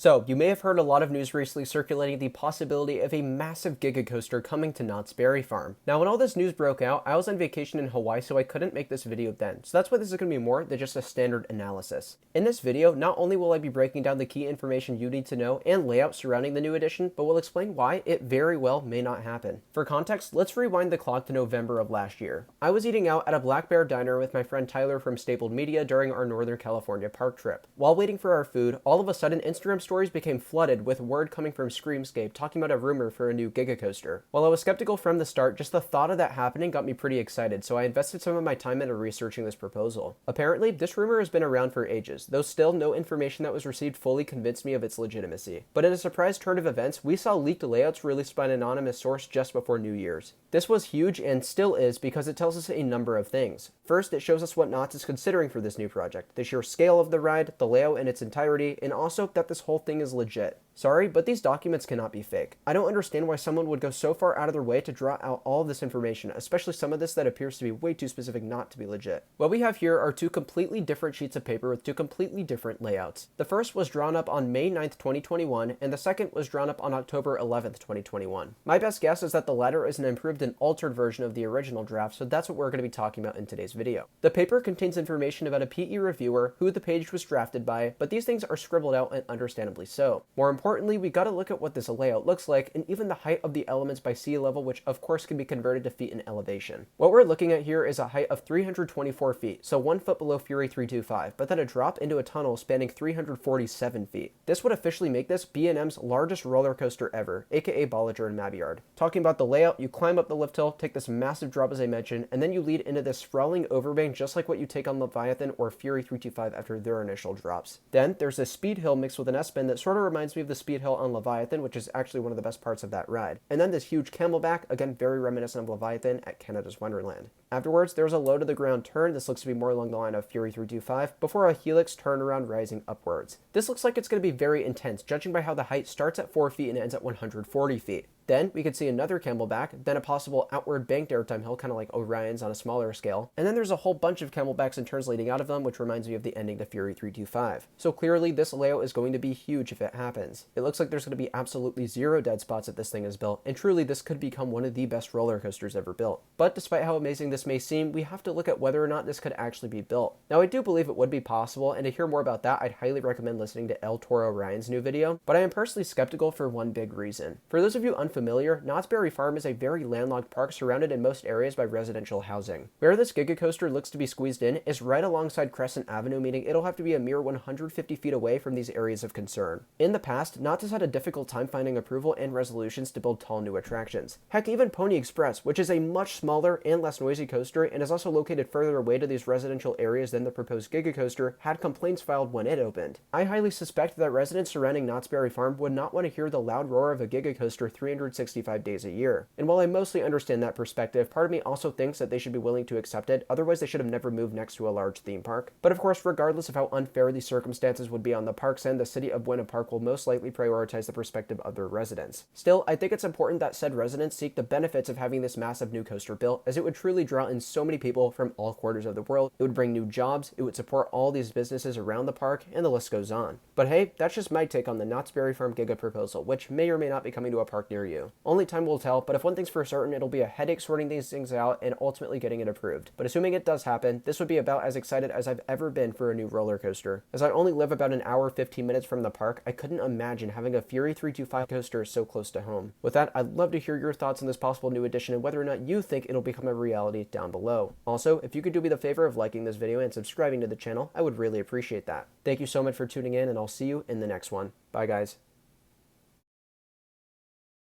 So, you may have heard a lot of news recently circulating the possibility of a massive Giga Coaster coming to Knott's Berry Farm. Now, when all this news broke out, I was on vacation in Hawaii, so I couldn't make this video then. So that's why this is going to be more than just a standard analysis. In this video, not only will I be breaking down the key information you need to know and layout surrounding the new edition, but we'll explain why it very well may not happen. For context, let's rewind the clock to November of last year. I was eating out at a Black Bear diner with my friend Tyler from Stapled Media during our Northern California park trip. While waiting for our food, all of a sudden Instagram stories became flooded with word coming from Screamscape talking about a rumor for a new Giga Coaster. While I was skeptical from the start, just the thought of that happening got me pretty excited, so I invested some of my time into researching this proposal. Apparently, this rumor has been around for ages, though still no information that was received fully convinced me of its legitimacy. But in a surprise turn of events, we saw leaked layouts released by an anonymous source just before New Year's. This was huge and still is because it tells us a number of things. First, it shows us what Knott's is considering for this new project, the sheer scale of the ride, the layout in its entirety, and also that this whole thing is legit. Sorry, but these documents cannot be fake. I don't understand why someone would go so far out of their way to draw out all of this information, especially some of this that appears to be way too specific not to be legit. What we have here are two completely different sheets of paper with two completely different layouts. The first was drawn up on May 9th, 2021, and the second was drawn up on October 11th, 2021. My best guess is that the latter is an improved and altered version of the original draft, so that's what we're going to be talking about in today's video. The paper contains information about a PE reviewer, who the page was drafted by, but these things are scribbled out and understandably so. More importantly, we gotta look at what this layout looks like and even the height of the elements by sea level, which of course can be converted to feet in elevation. What we're looking at here is a height of 324 feet, so 1 foot below Fury 325, but then a drop into a tunnel spanning 347 feet. This would officially make this B&M's largest roller coaster ever, aka Bollinger and Mabillard. Talking about the layout, you climb up the lift hill, take this massive drop as I mentioned, and then you lead into this sprawling overbank just like what you take on Leviathan or Fury 325 after their initial drops. Then there's this speed hill mixed with an S-bend that sort of reminds me of the speed hill on Leviathan, which is actually one of the best parts of that ride. And then this huge camelback, again very reminiscent of Leviathan at Canada's Wonderland. Afterwards, there's a low to the ground turn. This looks to be more along the line of Fury 325, before a helix turnaround rising upwards. This looks like it's going to be very intense, judging by how the height starts at 4 feet and ends at 140 feet. Then we could see another camelback, then a possible outward banked airtime hill, kind of like Orion's on a smaller scale. And then there's a whole bunch of camelbacks and turns leading out of them, which reminds me of the ending to Fury 325. So clearly this layout is going to be huge if it happens. It looks like there's going to be absolutely zero dead spots if this thing is built, and truly this could become one of the best roller coasters ever built. But despite how amazing this may seem, we have to look at whether or not this could actually be built. Now I do believe it would be possible, and to hear more about that, I'd highly recommend listening to El Toro Ryan's new video, but I am personally skeptical for one big reason. For those of you unfamiliar, Knott's Berry Farm is a very landlocked park surrounded in most areas by residential housing. Where this Giga Coaster looks to be squeezed in is right alongside Crescent Avenue, meaning it'll have to be a mere 150 feet away from these areas of concern. In the past, Knott's has had a difficult time finding approval and resolutions to build tall new attractions. Heck, even Pony Express, which is a much smaller and less noisy coaster and is also located further away to these residential areas than the proposed Giga Coaster, had complaints filed when it opened. I highly suspect that residents surrounding Knott's Berry Farm would not want to hear the loud roar of a Giga Coaster 365 days a year. And while I mostly understand that perspective, part of me also thinks that they should be willing to accept it, otherwise they should have never moved next to a large theme park. But of course, regardless of how unfair these circumstances would be on the park's end, the city of Buena Park will most likely prioritize the perspective of their residents. Still, I think it's important that said residents seek the benefits of having this massive new coaster built, as it would truly draw in so many people from all quarters of the world. It would bring new jobs, it would support all these businesses around the park, and the list goes on. But hey, that's just my take on the Knott's Berry Farm Giga proposal, which may or may not be coming to a park near you. Only time will tell, but if one thing's for certain, it'll be a headache sorting these things out and ultimately getting it approved. But assuming it does happen, this would be about as excited as I've ever been for a new roller coaster. As I only live about an hour 15 minutes from the park, I couldn't imagine having a Fury 325 coaster so close to home. With that, I'd love to hear your thoughts on this possible new addition and whether or not you think it'll become a reality down below. Also, if you could do me the favor of liking this video and subscribing to the channel, I would really appreciate that. Thank you so much for tuning in, and I'll see you in the next one. Bye guys.